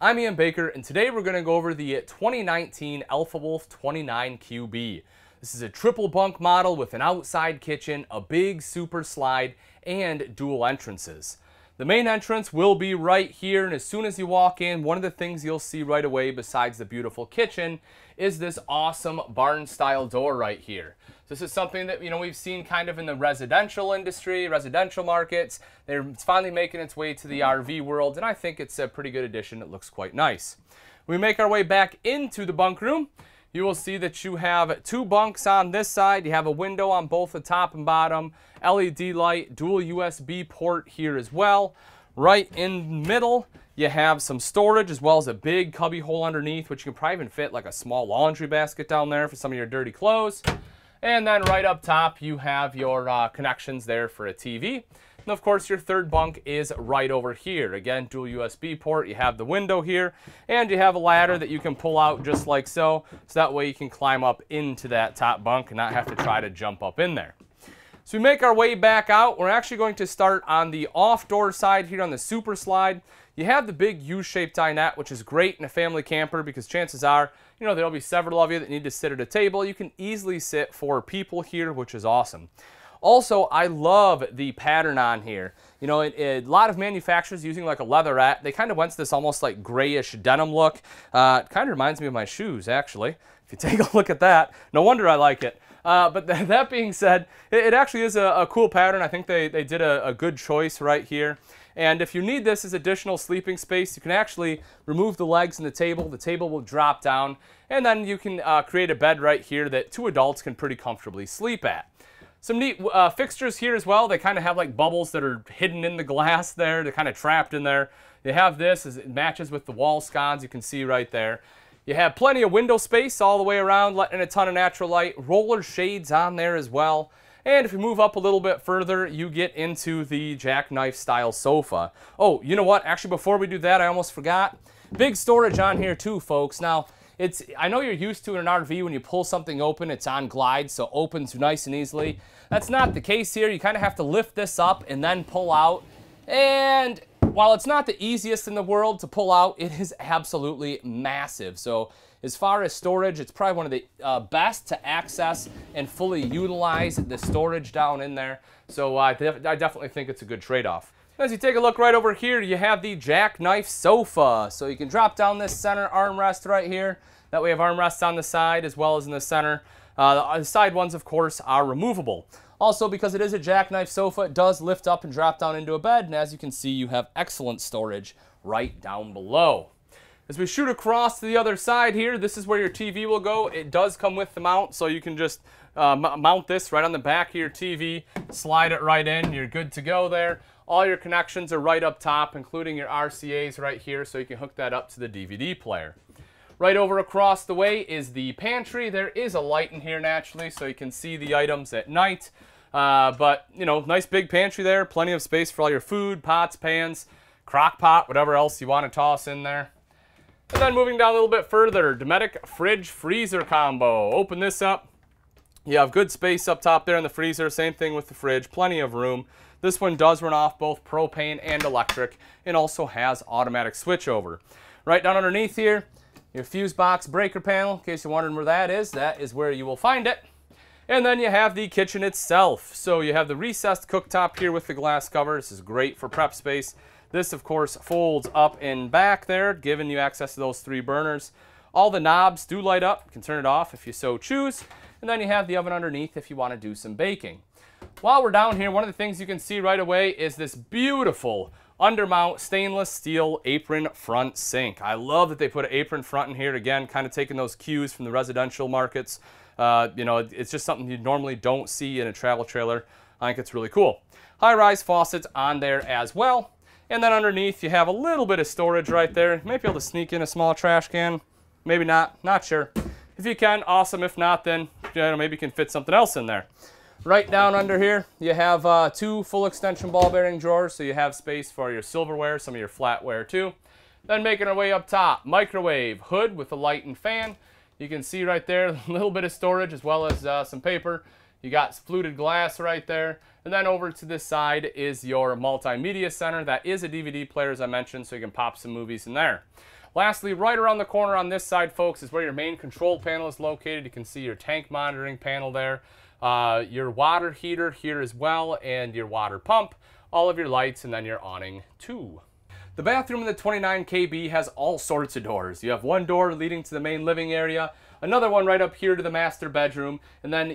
I'm Ian Baker, and today we're going to go over the 2019 Alpha Wolf 29QB. This is a triple bunk model with an outside kitchen, a big super slide, and dual entrances. The main entrance will be right here, and as soon as you walk in, one of the things you'll see right away besides the beautiful kitchen is this awesome barn-style door right here. This is something that, we've seen kind of in the residential industry, residential markets. It's finally making its way to the RV world, and I think it's a pretty good addition. It looks quite nice. When we make our way back into the bunk room, you will see that you have two bunks on this side. You have a window on both the top and bottom, LED light, dual USB port here as well. Right in the middle, you have some storage as well as a big cubby hole underneath, which you can probably even fit like a small laundry basket down there for some of your dirty clothes. And then right up top, you have your connections there for a TV. And of course, your third bunk is right over here. Again, dual USB port. You have the window here, and you have a ladder that you can pull out just like so. So that way you can climb up into that top bunk and not have to try to jump up in there. So we make our way back out. We're actually going to start on the off-door side here on the super slide. You have the big U-shaped dinette, which is great in a family camper because chances are, there'll be several of you that need to sit at a table. You can easily sit 4 people here, which is awesome. Also, I love the pattern on here. A lot of manufacturers using like a leatherette, they kind of went to this almost like grayish denim look. It kind of reminds me of my shoes, actually. If you take a look at that, no wonder I like it. But that being said, it actually is a cool pattern. I think they did a good choice right here. And if you need this as additional sleeping space, you can actually remove the legs in the table. The table will drop down, and then you can create a bed right here that 2 adults can pretty comfortably sleep at. Some neat fixtures here as well. They kind of have like bubbles that are hidden in the glass there. They're kind of trapped in there. You have this as it matches with the wall sconces you can see right there. You have plenty of window space all the way around, letting in a ton of natural light. Roller shades on there as well. And if you move up a little bit further, you get into the jackknife style sofa. Oh, you know what? Actually, before we do that, I almost forgot. Big storage on here too, folks. Now, I know you're used to in an RV when you pull something open, it's on glide, so opens nice and easily. That's not the case here. You kind of have to lift this up and then pull out. And while it's not the easiest in the world to pull out, it is absolutely massive. So as far as storage, it's probably one of the best to access and fully utilize the storage down in there. So I definitely think it's a good trade-off. As you take a look right over here, you have the jackknife sofa. So you can drop down this center armrest right here. That way you have armrests on the side as well as in the center. The side ones, of course, are removable. Also, because it is a jackknife sofa, it does lift up and drop down into a bed. And as you can see, you have excellent storage right down below. As we shoot across to the other side here, this is where your TV will go. It does come with the mount, so you can just mount this right on the back of your TV, slide it right in, you're good to go there. All your connections are right up top, including your RCAs right here, so you can hook that up to the DVD player. Right over across the way is the pantry. There is a light in here naturally, so you can see the items at night. But, nice big pantry there, plenty of space for all your food, pots, pans, crock pot, whatever else you want to toss in there. And then moving down a little bit further, Dometic fridge freezer combo. Open this up. You have good space up top there in the freezer. Same thing with the fridge, plenty of room. This one does run off both propane and electric, and also has automatic switchover. Right down underneath here, your fuse box breaker panel. In case you're wondering where that is where you will find it. And then you have the kitchen itself. So you have the recessed cooktop here with the glass cover. This is great for prep space. This, of course, folds up and back there, giving you access to those 3 burners. All the knobs do light up. You can turn it off if you so choose. And then you have the oven underneath if you want to do some baking. While we're down here, one of the things you can see right away is this beautiful undermount stainless steel apron front sink. I love that they put an apron front in here. Again, kind of taking those cues from the residential markets. It's just something you normally don't see in a travel trailer. I think it's really cool. High-rise faucets on there as well. And then underneath, you have a little bit of storage right there. You might be able to sneak in a small trash can. Maybe not. Not sure. If you can, awesome. If not, then maybe you can fit something else in there. Right down under here, you have 2 full extension ball bearing drawers, so you have space for your silverware, some of your flatware too. Then making our way up top, microwave, hood with a light and fan. You can see right there a little bit of storage as well as some paper. You got fluted glass right there. And then over to this side is your multimedia center. That is a DVD player, as I mentioned, so you can pop some movies in there. Lastly, right around the corner on this side, folks, is where your main control panel is located. You can see your tank monitoring panel there, your water heater here as well, and your water pump, all of your lights, and then your awning too. The bathroom in the 29KB has all sorts of doors. You have one door leading to the main living area, another one right up here to the master bedroom, and then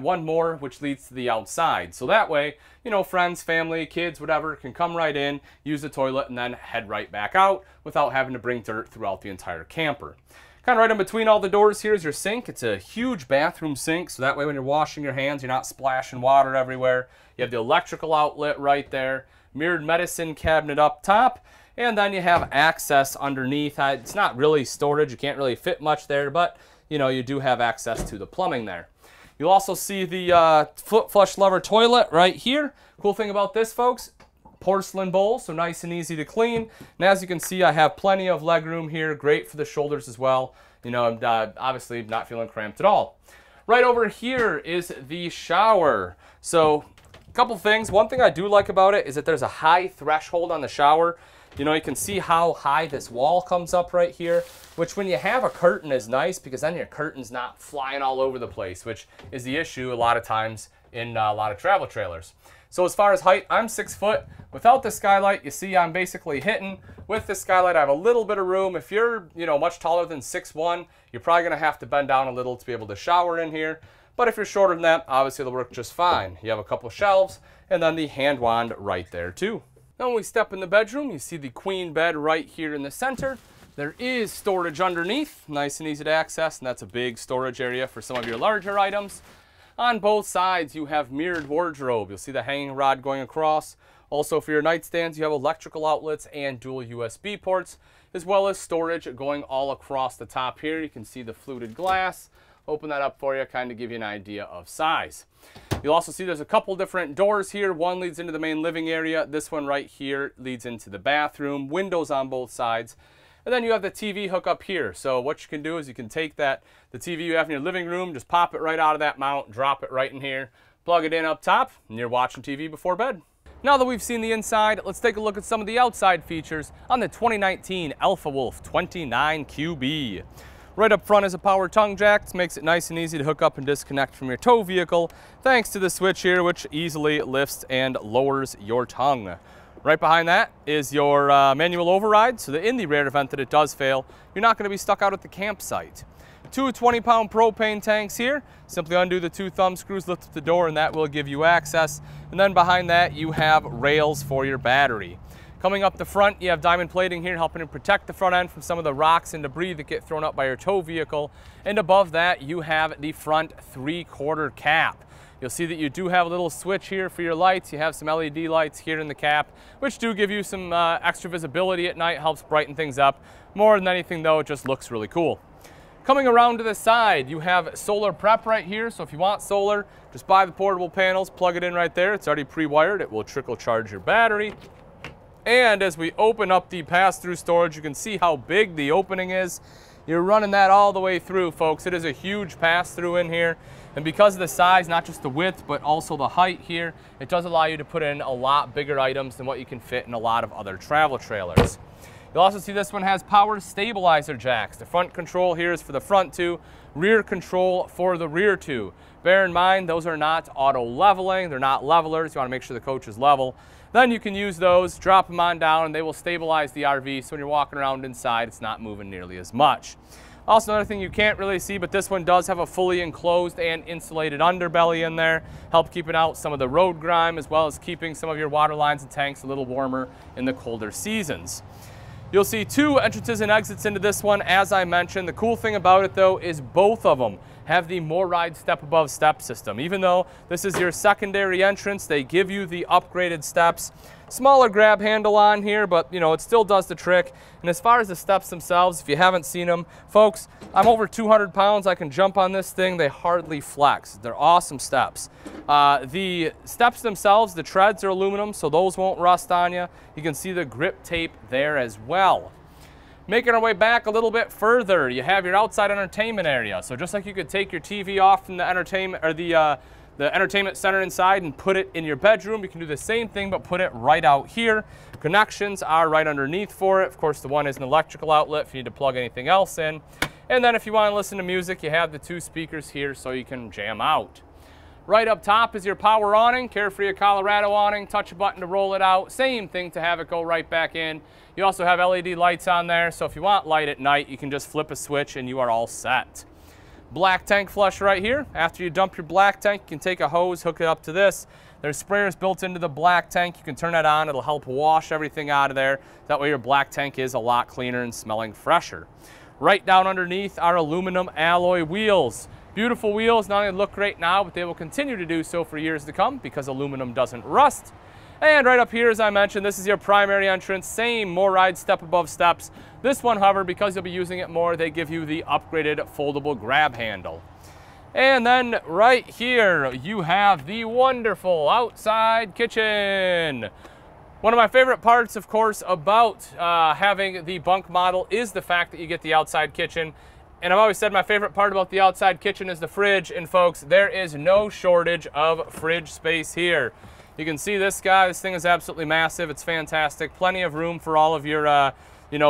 one more which leads to the outside. So that way, you know, friends, family, kids, whatever, can come right in, use the toilet, and then head right back out without having to bring dirt throughout the entire camper. Kind of right in between all the doors here is your sink. It's a huge bathroom sink, so that way when you're washing your hands, you're not splashing water everywhere. You have the electrical outlet right there, mirrored medicine cabinet up top, and then you have access underneath. It's not really storage, you can't really fit much there, but you know, you do have access to the plumbing there. You'll also see the foot flush lever toilet right here. Cool thing about this, folks, porcelain bowl, so nice and easy to clean. And as you can see, I have plenty of leg room here, great for the shoulders as well. You know, I'm obviously not feeling cramped at all. Right over here is the shower. So a couple things. One thing I do like about it is that there's a high threshold on the shower. You know, you can see how high this wall comes up right here, which when you have a curtain is nice because then your curtain's not flying all over the place, which is the issue a lot of times in a lot of travel trailers. So as far as height, I'm 6 foot. Without the skylight, you see I'm basically hitting. With the skylight, I have a little bit of room. If you're, you know, much taller than 6'1", you're probably going to have to bend down a little to be able to shower in here. But if you're shorter than that, obviously it'll work just fine. You have a couple shelves and then the hand wand right there too. Now when we step in the bedroom, you see the queen bed right here in the center. There is storage underneath, nice and easy to access, and that's a big storage area for some of your larger items. On both sides, you have mirrored wardrobe. You'll see the hanging rod going across. Also for your nightstands, you have electrical outlets and dual USB ports, as well as storage going all across the top here. You can see the fluted glass. Open that up for you, kind of give you an idea of size. You'll also see there's a couple different doors here. One leads into the main living area. This one right here leads into the bathroom. Windows on both sides. And then you have the TV hook up here. So what you can do is you can take the TV you have in your living room, just pop it right out of that mount, drop it right in here, plug it in up top, and you're watching TV before bed. Now that we've seen the inside, let's take a look at some of the outside features on the 2019 Alpha Wolf 29QB. Right up front is a power tongue jack. This makes it nice and easy to hook up and disconnect from your tow vehicle, thanks to the switch here, which easily lifts and lowers your tongue. Right behind that is your manual override, so that in the rare event that it does fail, you're not going to be stuck out at the campsite. Two 20-pound propane tanks here. Simply undo the two thumb screws, lift up the door, and that will give you access. And then behind that, you have rails for your battery. Coming up the front, you have diamond plating here helping to protect the front end from some of the rocks and debris that get thrown up by your tow vehicle. And above that, you have the front 3/4 cap. You'll see that you do have a little switch here for your lights. You have some LED lights here in the cap, which do give you some extra visibility at night, helps brighten things up. More than anything though, it just looks really cool. Coming around to the side, you have solar prep right here. So if you want solar, just buy the portable panels, plug it in right there. It's already pre-wired. It will trickle charge your battery. And as we open up the pass-through storage, you can see how big the opening is. You're running that all the way through, folks. It is a huge pass-through in here. And because of the size, not just the width, but also the height here, it does allow you to put in a lot bigger items than what you can fit in a lot of other travel trailers. You'll also see this one has power stabilizer jacks. The front control here is for the front two, rear control for the rear two. Bear in mind, those are not auto leveling. They're not levelers. You want to make sure the coach is level. Then you can use those, drop them on down, and they will stabilize the RV, so when you're walking around inside, it's not moving nearly as much. Also, another thing you can't really see, but this one does have a fully enclosed and insulated underbelly in there, help keeping out some of the road grime, as well as keeping some of your water lines and tanks a little warmer in the colder seasons. You'll see two entrances and exits into this one, as I mentioned. The cool thing about it, though, is both of them have the More Ride step above step system. Even though this is your secondary entrance, they give you the upgraded steps. Smaller grab handle on here, but you know, it still does the trick. And as far as the steps themselves, if you haven't seen them, folks, I'm over 200 pounds. I can jump on this thing. They hardly flex. They're awesome steps. The steps themselves, the treads are aluminum, so those won't rust on you. You can see the grip tape there as well. Making our way back a little bit further, you have your outside entertainment area. So just like you could take your TV off from the entertainment or the the entertainment center inside and put it in your bedroom. You can do the same thing, but put it right out here. Connections are right underneath for it. Of course, the one is an electrical outlet if you need to plug anything else in. And then if you want to listen to music, you have the 2 speakers here so you can jam out. Right up top is your power awning, Carefree Colorado awning. Touch a button to roll it out. Same thing to have it go right back in. You also have LED lights on there, so if you want light at night, you can just flip a switch and you are all set. Black tank flush right here. After you dump your black tank, you can take a hose, hook it up to this. There's sprayers built into the black tank. You can turn that on. It'll help wash everything out of there. That way your black tank is a lot cleaner and smelling fresher. Right down underneath are aluminum alloy wheels. Beautiful wheels. Not only look great now, but they will continue to do so for years to come because aluminum doesn't rust. And right up here, as I mentioned, this is your primary entrance. Same MORryde step above steps. This one, however, because you'll be using it more, they give you the upgraded foldable grab handle. And then right here, you have the wonderful outside kitchen. One of my favorite parts, of course, about having the bunk model is the fact that you get the outside kitchen. And I've always said my favorite part about the outside kitchen is the fridge. And folks, there is no shortage of fridge space here. You can see this guy. This thing is absolutely massive. It's fantastic. Plenty of room for all of your,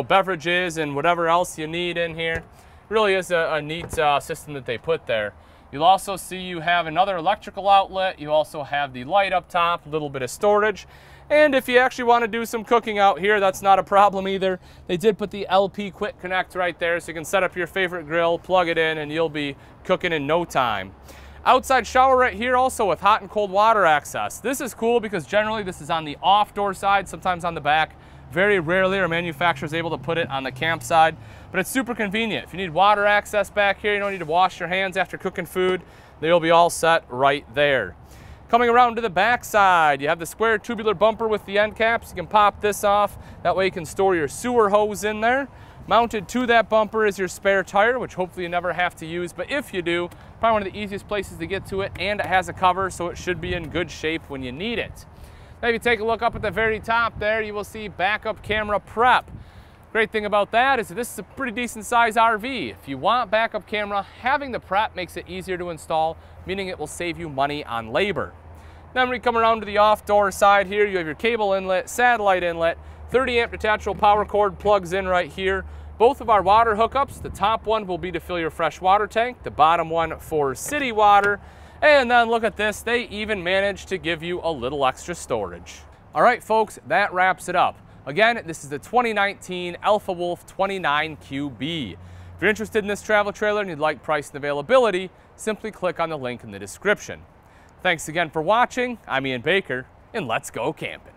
beverages and whatever else you need in here. It really is a neat system that they put there. You'll also see you have another electrical outlet. You also have the light up top, a little bit of storage. And if you actually want to do some cooking out here, that's not a problem either. They did put the LP Quick Connect right there, so you can set up your favorite grill, plug it in, and you'll be cooking in no time. Outside shower right here also with hot and cold water access. This is cool because generally this is on the off door side, sometimes on the back. Very rarely are manufacturers able to put it on the camp side, but it's super convenient. If you need water access back here, you don't need to wash your hands after cooking food, they'll be all set right there. Coming around to the back side, you have the square tubular bumper with the end caps. You can pop this off. That way you can store your sewer hose in there. Mounted to that bumper is your spare tire, which hopefully you never have to use, but if you do, probably one of the easiest places to get to it, and it has a cover, so it should be in good shape when you need it. Now if you take a look up at the very top there, you will see backup camera prep. Great thing about that is that this is a pretty decent size RV. If you want backup camera, having the prep makes it easier to install, meaning it will save you money on labor. Then when we come around to the off door side here, you have your cable inlet, satellite inlet, 30 amp detachable power cord plugs in right here. Both of our water hookups, the top one will be to fill your fresh water tank, the bottom one for city water. And then look at this, they even managed to give you a little extra storage. All right, folks, that wraps it up. Again, this is the 2019 Alpha Wolf 29QB. If you're interested in this travel trailer and you'd like price and availability, simply click on the link in the description. Thanks again for watching. I'm Ian Baker, and let's go camping.